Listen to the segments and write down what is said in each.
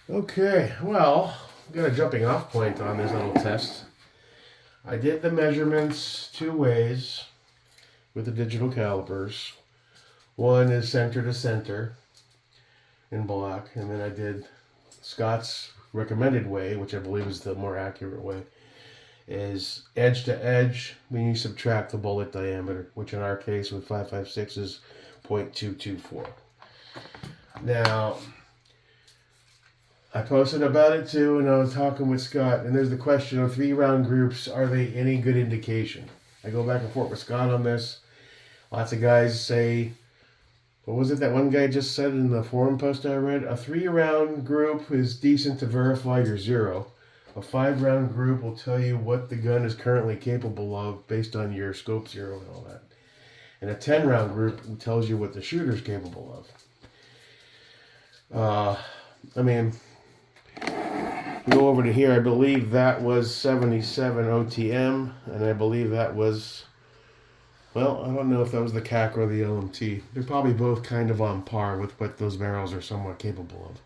Okay, well, I got a jumping off point on this little test. I did the measurements two ways with the digital calipers. One is center to center in block, and then I did Scott's recommended way, which I believe is the more accurate way, is edge to edge when you subtract the bullet diameter, which in our case with 5.5'S is 0.224. Now, I posted about it too, and I was talking with Scott, and there's the question of 3 round groups. Are they any good indication? I go back and forth with Scott on this. Lots of guys say, what was it that one guy just said in the forum post I read? A 3 round group is decent to verify your zero. A 5 round group will tell you what the gun is currently capable of based on your scope zero and all that. And a 10 round group tells you what the shooter's capable of. I mean, go over to here. I believe that was 77 OTM, and I believe that was, well, I don't know if that was the CAC or the LMT. They're probably both kind of on par with what those barrels are somewhat capable of.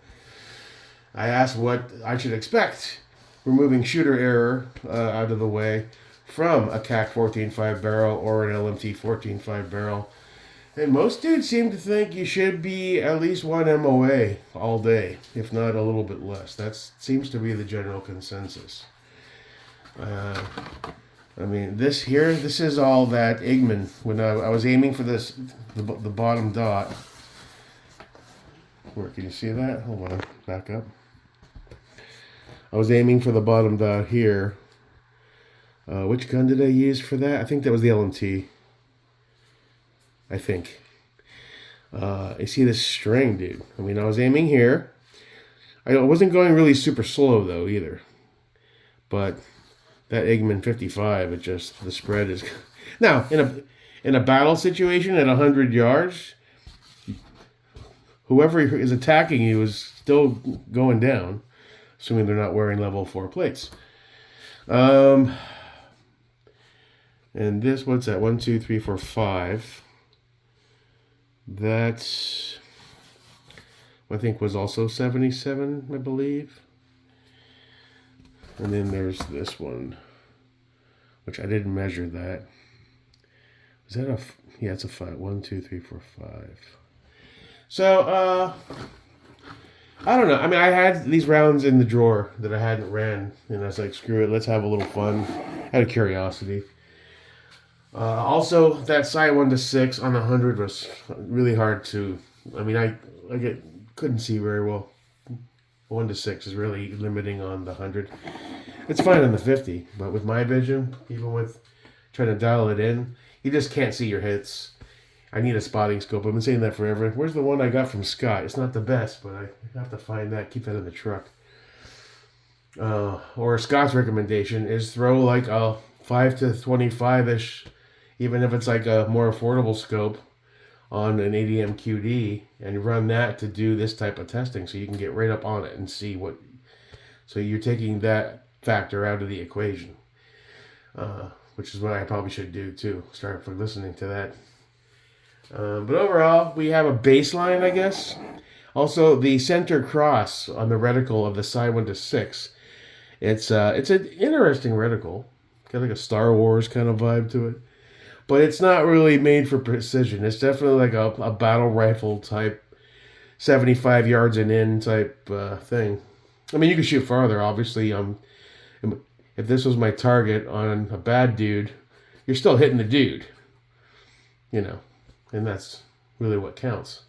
I asked what I should expect, removing shooter error out of the way from a CAC 14.5 barrel or an LMT 14.5 barrel. And most dudes seem to think you should be at least 1 MOA all day, if not a little bit less. That seems to be the general consensus. I mean, this is all that Igman. When I was aiming for the bottom dot. Where can you see that? Hold on, back up. I was aiming for the bottom dot here. Which gun did I use for that? I think that was the LMT. I think. I see this string, dude. I mean, I was aiming here. I wasn't going really super slow, though, either. But that Eggman 55, it just, the spread is... Now, in a battle situation at 100 yards, whoever is attacking you is still going down, assuming they're not wearing level 4 plates. And this, what's that? 1, 2, 3, 4, 5. That, I think, was also 77, I believe. And then there's this one, which I didn't measure that. Is that a, yeah, it's a 5. 1, 2, 3, 4, 5. So, I don't know. I mean, I had these rounds in the drawer that I hadn't ran, and I was like, screw it, let's have a little fun. Out of curiosity. Also, that sight 1 to 6 on the 100 was really hard to. I mean, I couldn't see very well. 1 to 6 is really limiting on the 100. It's fine on the 50, but with my vision, even with trying to dial it in, you just can't see your hits. I need a spotting scope. I've been saying that forever. Where's the one I got from Scott? It's not the best, but I have to find that. Keep that in the truck. Or Scott's recommendation is throw like a 5 to 25-ish, even if it's like a more affordable scope, on an ADM QD, and run that to do this type of testing so you can get right up on it and see what. So you're taking that factor out of the equation, which is what I probably should do too. Start for listening to that. But overall, we have a baseline, I guess. Also, the center cross on the reticle of the side 1 to 6. It's an interesting reticle. Got like a Star Wars kind of vibe to it. But it's not really made for precision. It's definitely like a battle rifle type, 75 yards and in type thing. I mean, you can shoot farther, obviously. If this was my target on a bad dude, you're still hitting the dude. You know, and that's really what counts.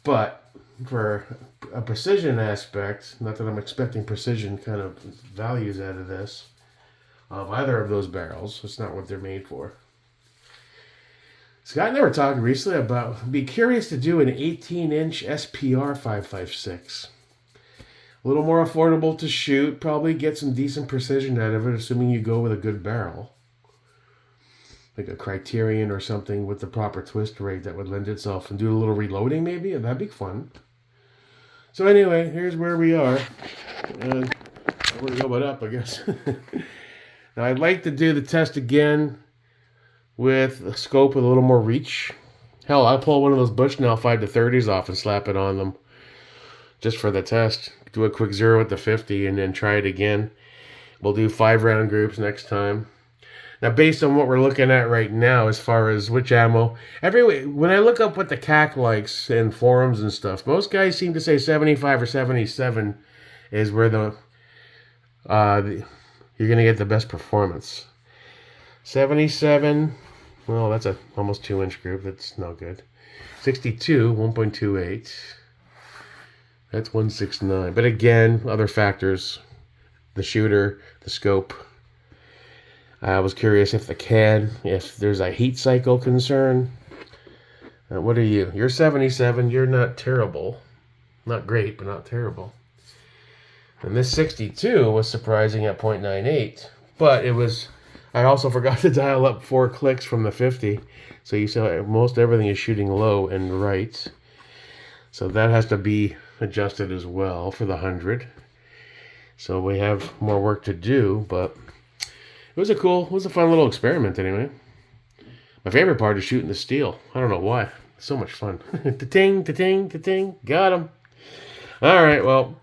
But for a precision aspect, not that I'm expecting precision kind of values out of this, of either of those barrels, it's not what they're made for. Scott and I were talking recently about, be curious to do an 18-inch SPR 5.56. A little more affordable to shoot, probably get some decent precision out of it, assuming you go with a good barrel. Like a Criterion or something with the proper twist rate that would lend itself, and do a little reloading maybe, and that'd be fun. So anyway, here's where we are. And we're going up, I guess. Now I'd like to do the test again with a scope with a little more reach. Hell, I'll pull one of those Bushnell 5 to 30s off and slap it on them. just for the test. Do a quick 0 at the 50 and then try it again. We'll do 5-round groups next time. Now, based on what we're looking at right now, as far as which ammo, when I look up what the CAC likes in forums and stuff, most guys seem to say 75 or 77 is where you're going to get the best performance. 77, well, that's a almost 2-inch group. That's no good. 62, 1.28. That's 169. But again, other factors, the shooter, the scope. I was curious if if there's a heat cycle concern. What are you? You're 77. You're not terrible. Not great, but not terrible. And this 62 was surprising at 0.98. But it was... I also forgot to dial up 4 clicks from the 50. So you saw most everything is shooting low and right. So that has to be adjusted as well for the 100. So we have more work to do, but... It was a fun little experiment anyway. My favorite part is shooting the steel. I don't know why. It's so much fun. Ta-ting, ta-ting, ta-ting. Got him. All right, well.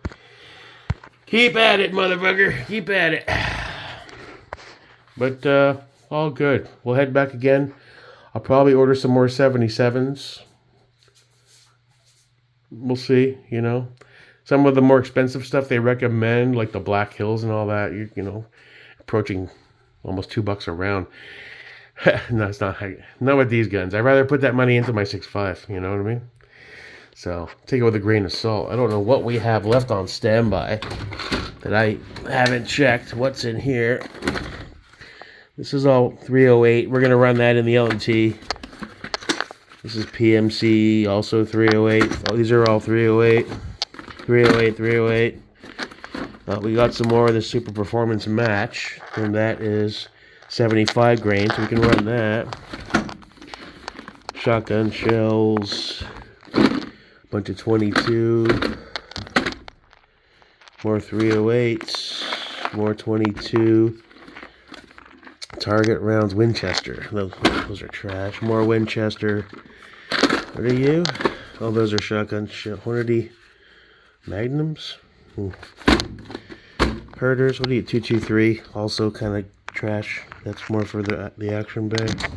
Keep at it, motherfucker. Keep at it. But all good. We'll head back again. I'll probably order some more 77s. We'll see, you know. Some of the more expensive stuff they recommend, like the Black Hills and all that, you know, approaching... almost $2 a round. No, it's not with these guns. I'd rather put that money into my 6.5. You know what I mean? So take it with a grain of salt. I don't know what we have left on standby that I haven't checked. What's in here? This is all 308. We're gonna run that in the L&T. This is PMC, also 308. Oh, these are all 308. 308, 308. We got some more of the Super Performance Match, and that is 75 grain, so we can run that. Shotgun shells, bunch of 22, more 308s, more 22, target rounds, Winchester. Those are trash. More Winchester. What are you? Oh, those are shotgun shell. Hornady Magnums. Herders, what are you, 223? Also kind of trash. That's more for the action bag.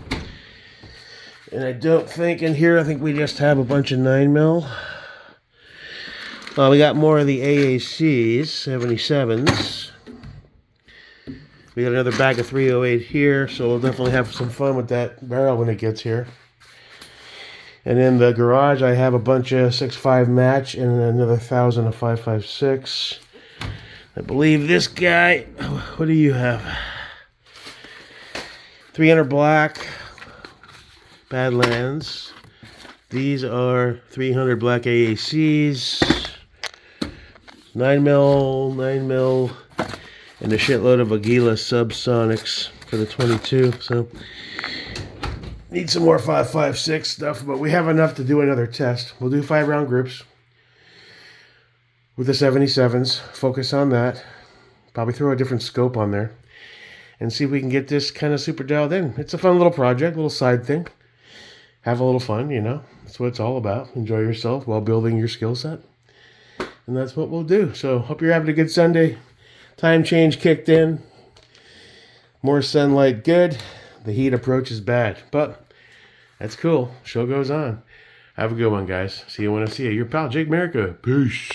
And I don't think in here, I think we just have a bunch of 9mm. We got more of the AACs, 77s. We got another bag of 308 here, so we'll definitely have some fun with that barrel when it gets here. And in the garage, I have a bunch of 6.5 match and another 1,000 of 5.56. I believe this guy, what do you have? 300 black, Badlands. These are 300 black AACs, 9mm, and a shitload of Aguila subsonics for the 22. So, need some more 5.56 stuff, but we have enough to do another test. We'll do 5-round groups with the 77s, focus on that, probably throw a different scope on there, and see if we can get this kind of super dialed in. It's a fun little project, little side thing. Have a little fun, you know. That's what it's all about. Enjoy yourself while building your skill set. And that's what we'll do. So, hope you're having a good Sunday. Time change kicked in. More sunlight, good. The heat approach is bad, but that's cool. Show goes on. Have a good one, guys. See you when I see you. Your pal, Jake Merica. Peace.